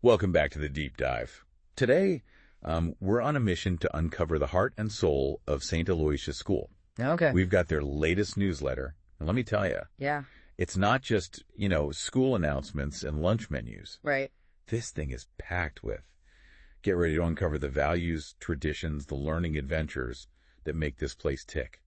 Welcome back to the Deep Dive. Today, we're on a mission to uncover the heart and soul of St. Aloysius School. Okay. We've got their latest newsletter, and let me tell you, Yeah. it's not just, school announcements and lunch menus. Right. This thing is packed with. Get ready to uncover the values, traditions, the learning adventures that make this place tick.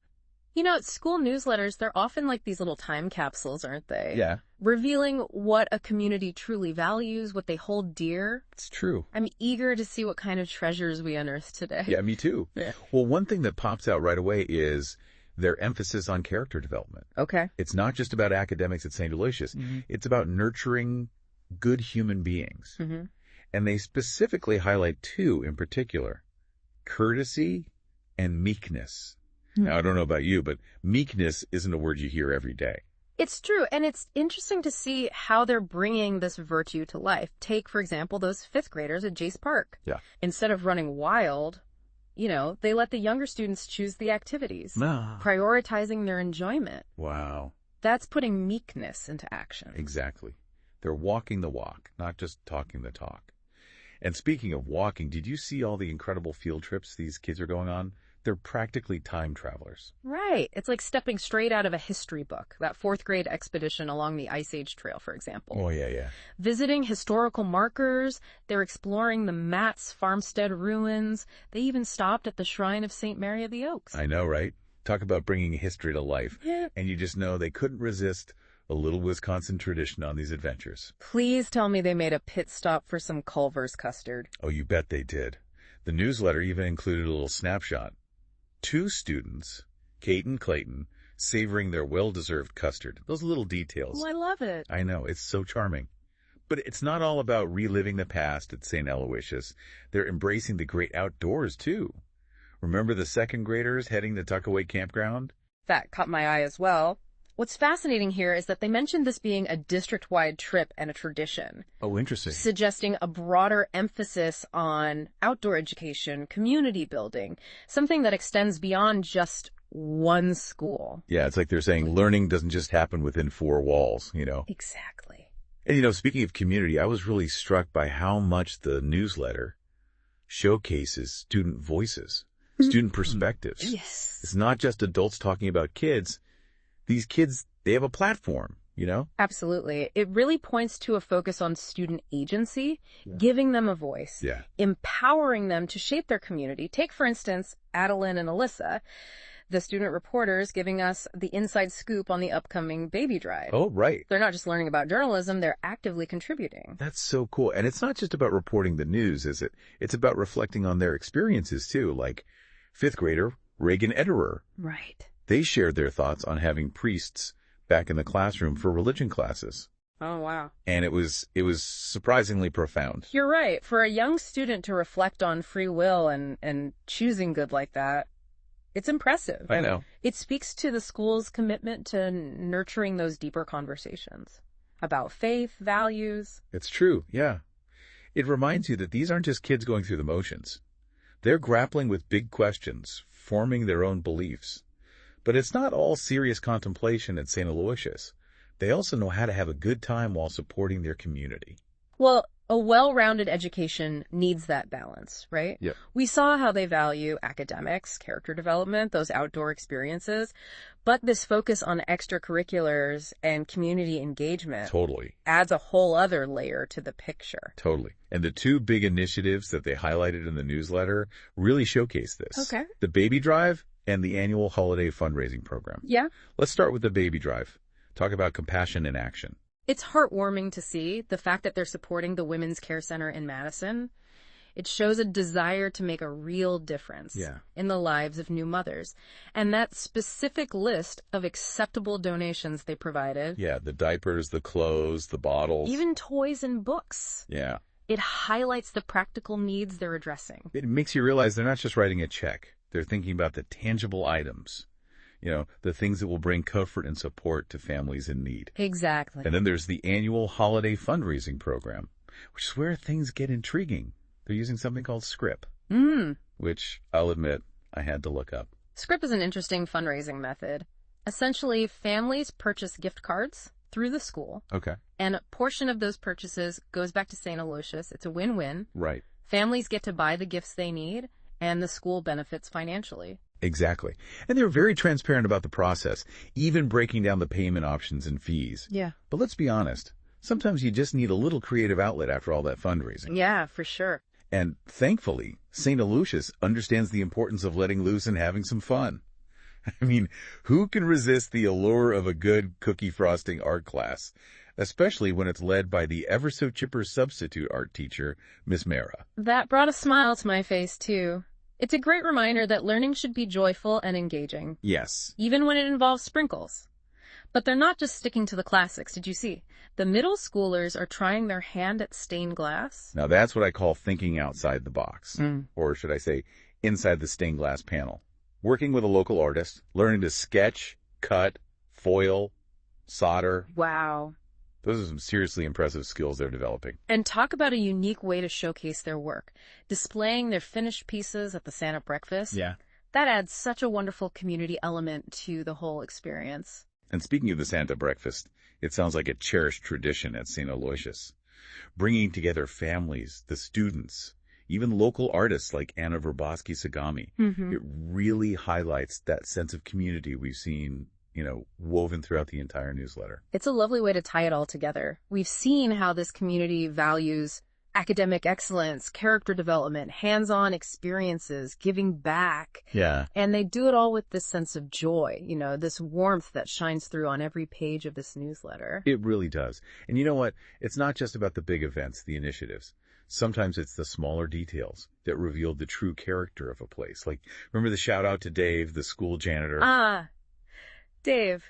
School newsletters, they're often like these little time capsules, aren't they? Yeah, Revealing what a community truly values, what they hold dear. it's true. I'm eager to see what kind of treasures we unearth today. Yeah, me too. Yeah. Well, one thing that pops out right away is their emphasis on character development. Okay. It's not just about academics at St. Aloysius. Mm-hmm. It's about nurturing good human beings. Mm-hmm. And they specifically highlight two in particular, courtesy and meekness. Now, I don't know about you, but meekness isn't a word you hear every day. It's true, and it's interesting to see how they're bringing this virtue to life. Take, for example, those fifth graders at Jace Park. Yeah. Instead of running wild, they let the younger students choose the activities, prioritizing their enjoyment. Wow. That's putting meekness into action. Exactly. They're walking the walk, not just talking the talk. And speaking of walking, did you see all the incredible field trips these kids are going on? They're practically time travelers. Right. It's like stepping straight out of a history book, that fourth grade expedition along the Ice Age Trail, for example. Oh, yeah. Visiting historical markers, they're exploring the Matz farmstead ruins. They even stopped at the shrine of St. Mary of the Oaks. I know, right? Talk about bringing history to life. Yeah. And you just know they couldn't resist a little Wisconsin tradition on these adventures. Please tell me they made a pit stop for some Culver's custard. Oh, you bet they did. The newsletter even included a little snapshot. Two students, Kate and Clayton, savoring their well-deserved custard. Those little details. Oh, I love it. I know, it's so charming. But it's not all about reliving the past at St. Aloysius. They're embracing the great outdoors, too. Remember the second graders heading to Tuckaway Campground? That caught my eye as well. What's fascinating here is that they mentioned this being a district-wide trip and a tradition. Oh, interesting. Suggesting a broader emphasis on outdoor education, community building, something that extends beyond just one school. Yeah, it's like they're saying learning doesn't just happen within four walls, Exactly. And, speaking of community, I was really struck by how much the newsletter showcases student voices, student perspectives. Yes. It's not just adults talking about kids. These kids, they have a platform, Absolutely. It really points to a focus on student agency, giving them a voice, Yeah. empowering them to shape their community. Take, for instance, Adeline and Alyssa, the student reporters giving us the inside scoop on the upcoming baby drive. Oh, right. They're not just learning about journalism, they're actively contributing. That's so cool. And it's not just about reporting the news, is it? It's about reflecting on their experiences, too, like fifth grader Reagan Ederer. Right. They shared their thoughts on having priests back in the classroom for religion classes. Oh, wow. And it was surprisingly profound. You're right. For a young student to reflect on free will and choosing good like that, it's impressive. I know. It speaks to the school's commitment to nurturing those deeper conversations about faith, values. It's true, yeah. It reminds you that these aren't just kids going through the motions. They're grappling with big questions, forming their own beliefs. But it's not all serious contemplation at St. Aloysius. They also know how to have a good time while supporting their community. Well, a well-rounded education needs that balance, right? Yep. We saw how they value academics, character development, those outdoor experiences, but this focus on extracurriculars and community engagement Totally. adds a whole other layer to the picture. Totally. And the two big initiatives that they highlighted in the newsletter really showcase this. Okay. The Baby Drive and the annual holiday fundraising program. Yeah. Let's start with the Baby Drive. Talk about compassion in action. It's heartwarming to see the fact that they're supporting the Women's Care Center in Madison. It shows a desire to make a real difference in the lives of new mothers. And that specific list of acceptable donations they provided. Yeah, the diapers, the clothes, the bottles. Even toys and books. Yeah. It highlights the practical needs they're addressing. It makes you realize they're not just writing a check. They're thinking about the tangible items, the things that will bring comfort and support to families in need. Exactly. And then there's the annual holiday fundraising program, which is where things get intriguing. They're using something called Scrip, which I'll admit I had to look up. Scrip is an interesting fundraising method. Essentially, families purchase gift cards through the school. Okay. And a portion of those purchases goes back to St. Aloysius. It's a win-win. Right. Families get to buy the gifts they need, and the school benefits financially. Exactly. And they were very transparent about the process, even breaking down the payment options and fees. Yeah. But let's be honest, sometimes you just need a little creative outlet after all that fundraising. Yeah, for sure. And thankfully, St. Aloysius understands the importance of letting loose and having some fun. I mean, who can resist the allure of a good cookie frosting art class, especially when it's led by the ever-so-chipper substitute art teacher, Miss Mara? That brought a smile to my face, too. It's a great reminder that learning should be joyful and engaging. Yes. Even when it involves sprinkles. But they're not just sticking to the classics, did you see? The middle schoolers are trying their hand at stained glass. Now that's what I call thinking outside the box. Or should I say, inside the stained glass panel. Working with a local artist, learning to sketch, cut, foil, solder. Wow. Those are some seriously impressive skills they're developing. And talk about a unique way to showcase their work. Displaying their finished pieces at the Santa breakfast. Yeah. That adds such a wonderful community element to the whole experience. And speaking of the Santa breakfast, it sounds like a cherished tradition at St. Aloysius. Bringing together families, the students, even local artists like Anna Verboski Sagami. It really highlights that sense of community we've seen, woven throughout the entire newsletter. It's a lovely way to tie it all together. We've seen how this community values academic excellence, character development, hands-on experiences, giving back. Yeah. And they do it all with this sense of joy, this warmth that shines through on every page of this newsletter. It really does. And you know what? It's not just about the big events, the initiatives. Sometimes it's the smaller details that reveal the true character of a place. Like, remember the shout out to Dave, the school janitor? Ah, Dave.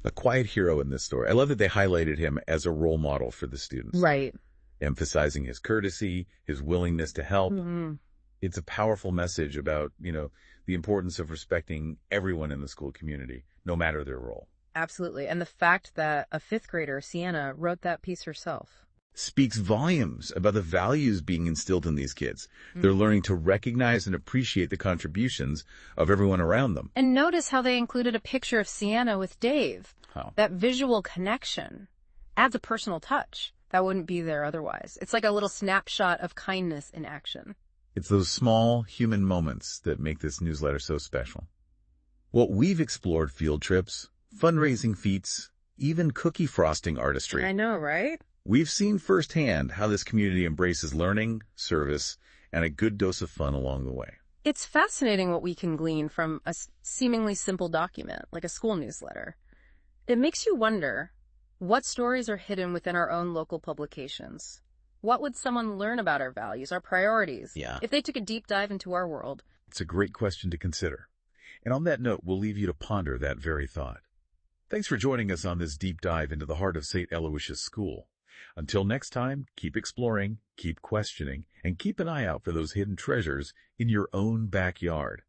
A quiet hero in this story. I love that they highlighted him as a role model for the students. Right. Emphasizing his courtesy, his willingness to help. It's a powerful message about, the importance of respecting everyone in the school community, no matter their role. Absolutely. And the fact that a fifth grader, Sienna, wrote that piece herself speaks volumes about the values being instilled in these kids. They're learning to recognize and appreciate the contributions of everyone around them. And notice how they included a picture of Sienna with Dave. How? That visual connection adds a personal touch that wouldn't be there otherwise. It's like a little snapshot of kindness in action. It's those small human moments that make this newsletter so special. Well, we've explored field trips, fundraising feats, even cookie frosting artistry. I know, right? We've seen firsthand how this community embraces learning, service, and a good dose of fun along the way. It's fascinating what we can glean from a seemingly simple document, like a school newsletter. It makes you wonder, what stories are hidden within our own local publications? What would someone learn about our values, our priorities, if they took a deep dive into our world? It's a great question to consider. And on that note, we'll leave you to ponder that very thought. Thanks for joining us on this deep dive into the heart of St. Aloysius School. Until next time, keep exploring, keep questioning, and keep an eye out for those hidden treasures in your own backyard.